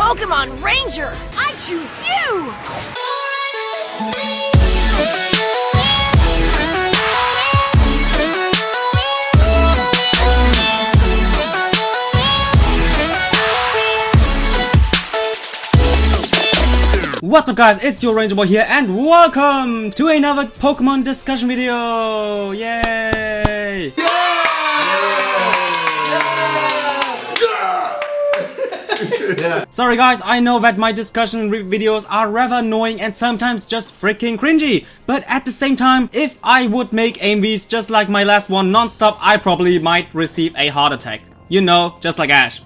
Pokemon Ranger! I choose you! What's up guys, it's your Ranger Boy here and welcome to another Pokemon discussion video! Yay! Sorry guys, I know that my discussion videos are rather annoying and sometimes just freaking cringy, but at the same time, if I would make AMVs just like my last one non-stop, I probably might receive a heart attack. You know, just like Ash.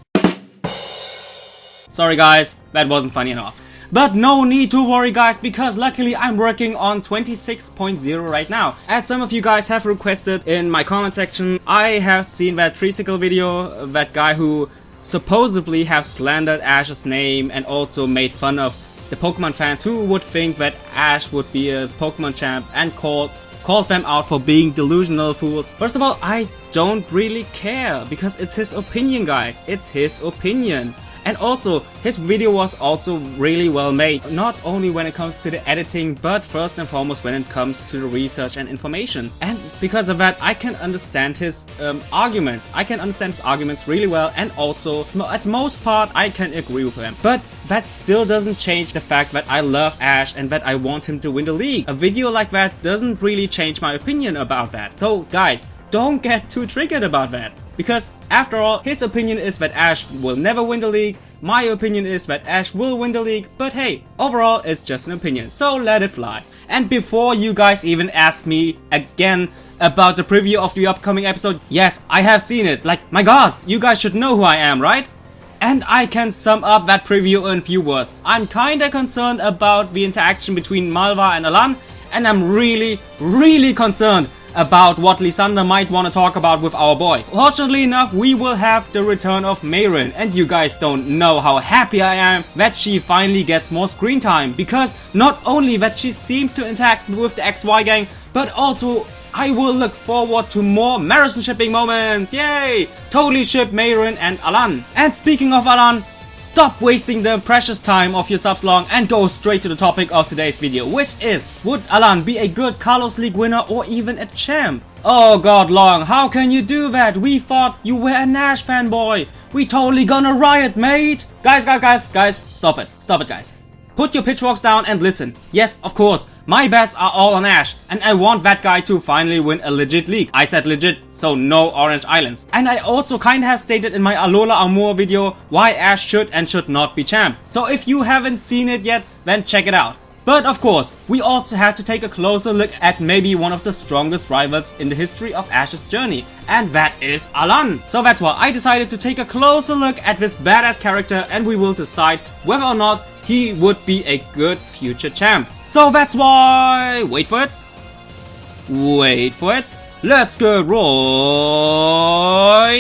Sorry guys, that wasn't funny enough. But no need to worry guys, because luckily I'm working on 26.0 right now. As some of you guys have requested in my comment section, I have seen that Treesicle video, that guy who supposedly have slandered Ash's name and also made fun of the Pokemon fans who would think that Ash would be a Pokemon champ and called them out for being delusional fools. First of all, I don't really care, because it's his opinion guys, it's his opinion. And also, his video was also really well made, not only when it comes to the editing, but first and foremost when it comes to the research and information. And because of that, I can understand his arguments. I can understand his arguments really well, and also, at most part, I can agree with him. But that still doesn't change the fact that I love Ash and that I want him to win the league. A video like that doesn't really change my opinion about that. So guys, don't get too triggered about that. Because after all, his opinion is that Ash will never win the league, my opinion is that Ash will win the league, but hey, overall it's just an opinion, so let it fly. And before you guys even ask me again about the preview of the upcoming episode, yes, I have seen it, like my god, you guys should know who I am, right? And I can sum up that preview in few words. I'm kinda concerned about the interaction between Malva and ALAIN, and I'm really concerned about what Lysander might want to talk about with our boy. Fortunately enough, we will have the return of Mayrin, and you guys don't know how happy I am that she finally gets more screen time, because not only that she seems to interact with the XY gang, but also I will look forward to more marathon shipping moments. Yay! Totally ship Mayrin and ALAIN. And speaking of ALAIN, stop wasting the precious time of your subs long and go straight to the topic of today's video, which is, would ALAIN be a good Kalos League winner or even a champ? Oh god long, how can you do that? We thought you were a Nash fanboy. We totally gonna riot, mate. Guys, stop it guys. Put your pitchforks down and listen. Yes, of course, my bets are all on Ash, and I want that guy to finally win a legit league. I said legit, so no Orange Islands. And I also kinda have stated in my Alola Amour video why Ash should and should not be champ. So if you haven't seen it yet, then check it out. But of course, we also have to take a closer look at maybe one of the strongest rivals in the history of Ash's journey, and that is ALAIN. So that's why I decided to take a closer look at this badass character, and we will decide whether or not he would be a good future champ. So that's why, wait for it, let's get right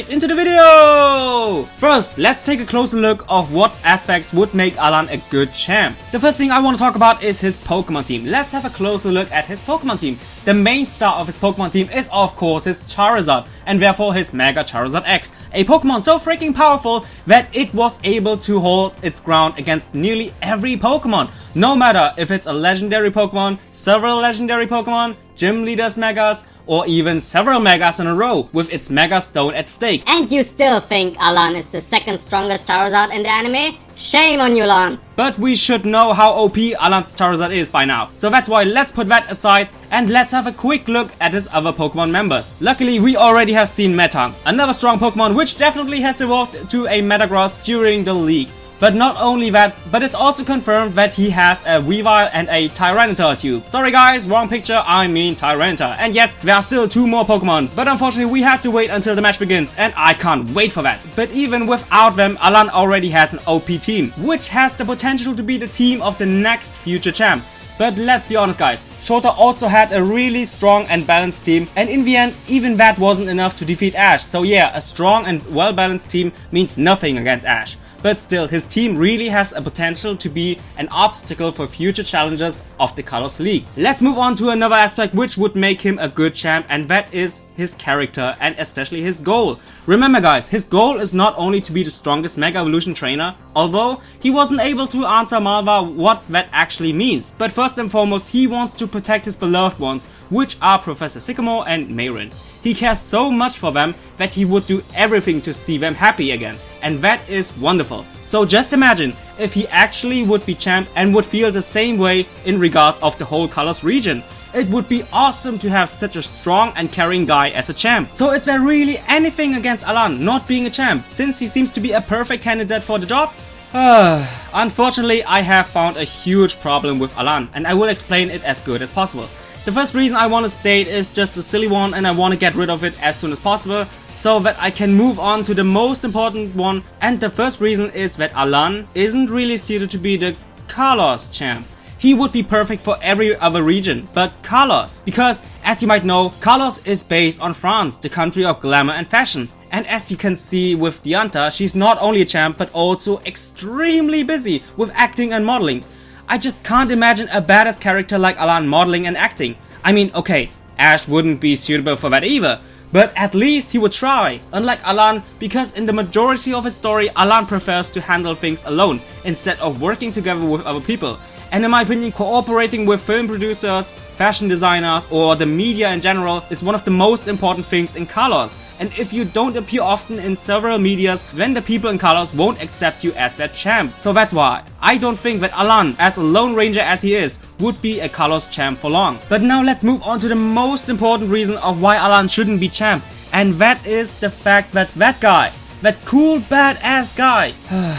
into the video! First, let's take a closer look of what aspects would make ALAIN a good champ. The first thing I want to talk about is his Pokemon team. Let's have a closer look at his Pokemon team. The main star of his Pokemon team is of course his Charizard, and therefore his Mega Charizard X. A Pokemon so freaking powerful that it was able to hold its ground against nearly every Pokemon. No matter if it's a legendary Pokemon, several legendary Pokemon, gym leaders Megas, or even several Megas in a row with its Mega Stone at stake. And you still think ALAIN is the second strongest Charizard in the anime? Shame on you, Lon! But we should know how OP ALAIN's Charizard is by now. So that's why let's put that aside and let's have a quick look at his other Pokemon members. Luckily, we already have seen Metang, another strong Pokemon which definitely has evolved to a Metagross during the league. But not only that, but it's also confirmed that he has a Weavile and a Tyranitar tube. Sorry guys, wrong picture, I mean Tyranitar. And yes, there are still 2 more Pokemon, but unfortunately we have to wait until the match begins, and I can't wait for that. But even without them, ALAIN already has an OP team, which has the potential to be the team of the next future champ. But let's be honest guys, Shota also had a really strong and balanced team, and in the end, even that wasn't enough to defeat Ash. So yeah, a strong and well-balanced team means nothing against Ash. but still his team really has a potential to be an obstacle for future challenges of the Kalos League. Let's move on to another aspect which would make him a good champ, and that is his character and especially his goal. Remember guys, his goal is not only to be the strongest Mega Evolution trainer, although he wasn't able to answer Malva what that actually means, but first and foremost he wants to protect his beloved ones, which are Professor Sycamore and Mayrin. He cares so much for them that he would do everything to see them happy again, and that is wonderful. So just imagine if he actually would be champ and would feel the same way in regards of the whole Kalos region. It would be awesome to have such a strong and caring guy as a champ. So is there really anything against ALAIN not being a champ, since he seems to be a perfect candidate for the job? Unfortunately, I have found a huge problem with ALAIN, and I will explain it as good as possible. The first reason I want to state is just a silly one, and I want to get rid of it as soon as possible so that I can move on to the most important one. And the first reason is that ALAIN isn't really suited to be the Kalos champ. He would be perfect for every other region but Kalos, because as you might know, Kalos is based on France, the country of glamour and fashion. And as you can see with Dianta, she's not only a champ but also extremely busy with acting and modeling. I just can't imagine a badass character like ALAIN modeling and acting. I mean, okay, Ash wouldn't be suitable for that either, but at least he would try, unlike ALAIN, because in the majority of his story, ALAIN prefers to handle things alone instead of working together with other people. And in my opinion, cooperating with film producers, fashion designers, or the media in general is one of the most important things in Kalos. And if you don't appear often in several medias, then the people in Kalos won't accept you as their champ. So that's why I don't think that ALAIN, as a lone ranger as he is, would be a Kalos champ for long. But now let's move on to the most important reason of why ALAIN shouldn't be champ. And that is the fact that that guy, that cool badass guy,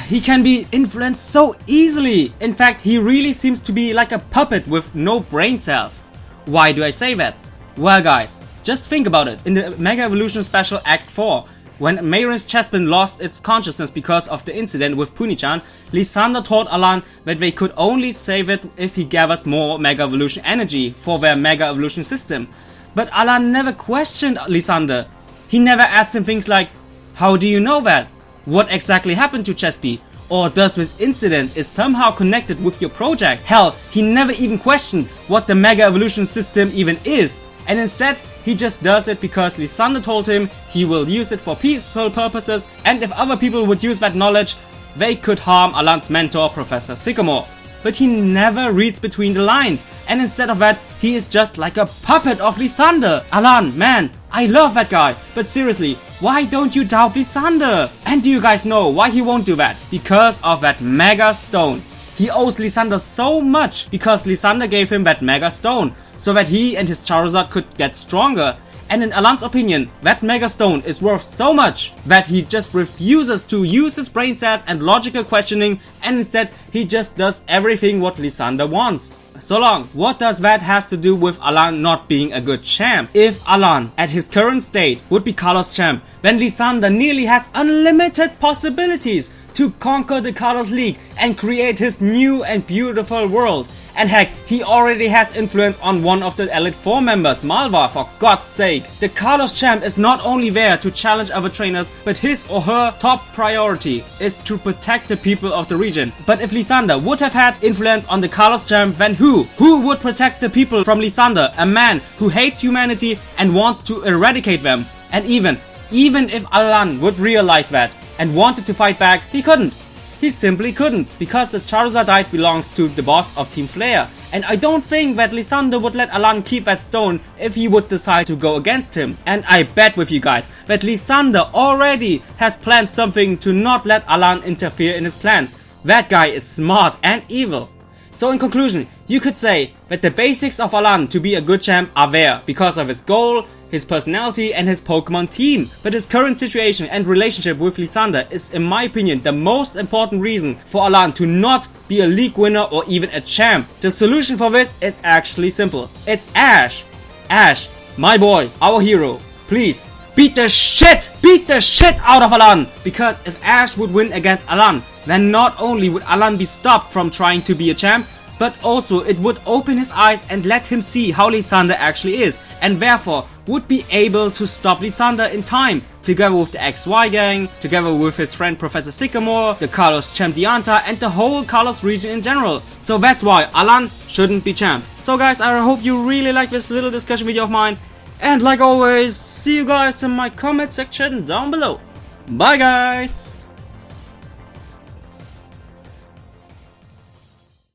he can be influenced so easily. In fact, he really seems to be like a puppet with no brain cells. Why do I say that? Well guys, just think about it. In the Mega Evolution Special Act 4, when Mayrin's chestplate lost its consciousness because of the incident with Puni-chan, Lysander told ALAIN that they could only save it if he gathers more Mega Evolution energy for their Mega Evolution system. But ALAIN never questioned Lysander. He never asked him things like, how do you know that? What exactly happened to Chespi? Or does this incident is somehow connected with your project? Hell, he never even questioned what the Mega Evolution system even is. And instead, he just does it because Lysander told him he will use it for peaceful purposes, and if other people would use that knowledge, they could harm ALAIN's mentor, Professor Sycamore. But he never reads between the lines, and instead of that, he is just like a puppet of Lysander. ALAIN, man, I love that guy, but seriously, why don't you doubt Lysander? And do you guys know why he won't do that? Because of that Mega Stone. He owes Lysander so much because Lysander gave him that Mega Stone, so that he and his Charizard could get stronger. And in ALAIN's opinion, that Mega Stone is worth so much that he just refuses to use his brain cells and logical questioning, and instead he just does everything what Lysander wants. So long, what does that has to do with ALAIN not being a good champ? If ALAIN, at his current state, would be Kalos champ, then Lysander nearly has unlimited possibilities to conquer the Kalos League and create his new and beautiful world. And heck, he already has influence on one of the Elite 4 members, Malva, for God's sake. The Kalos champ is not only there to challenge other trainers, but his or her top priority is to protect the people of the region. But if Lysander would have had influence on the Kalos champ, then who? Who would protect the people from Lysander, a man who hates humanity and wants to eradicate them? And even if ALAIN would realize that and wanted to fight back, he couldn't. He simply couldn't, because the Charizardite belongs to the boss of Team Flare, and I don't think that Lysander would let ALAIN keep that stone if he would decide to go against him. And I bet with you guys that Lysander already has planned something to not let ALAIN interfere in his plans. That guy is smart and evil. So in conclusion, you could say that the basics of ALAIN to be a good champ are there because of his goal, his personality and his Pokemon team. But his current situation and relationship with Lysander is, in my opinion, the most important reason for ALAIN to not be a league winner or even a champ. The solution for this is actually simple. It's Ash. Ash, my boy, our hero, please beat the shit out of ALAIN. Because if Ash would win against ALAIN, then not only would ALAIN be stopped from trying to be a champ, but also it would open his eyes and let him see how Lysander actually is, and therefore would be able to stop Lysander in time together with the XY gang, together with his friend Professor Sycamore, the Kalos champ Dianta, and the whole Kalos region in general. So that's why ALAIN shouldn't be champ. So guys, I hope you really like this little discussion video of mine. And like always, see you guys in my comment section down below. Bye guys!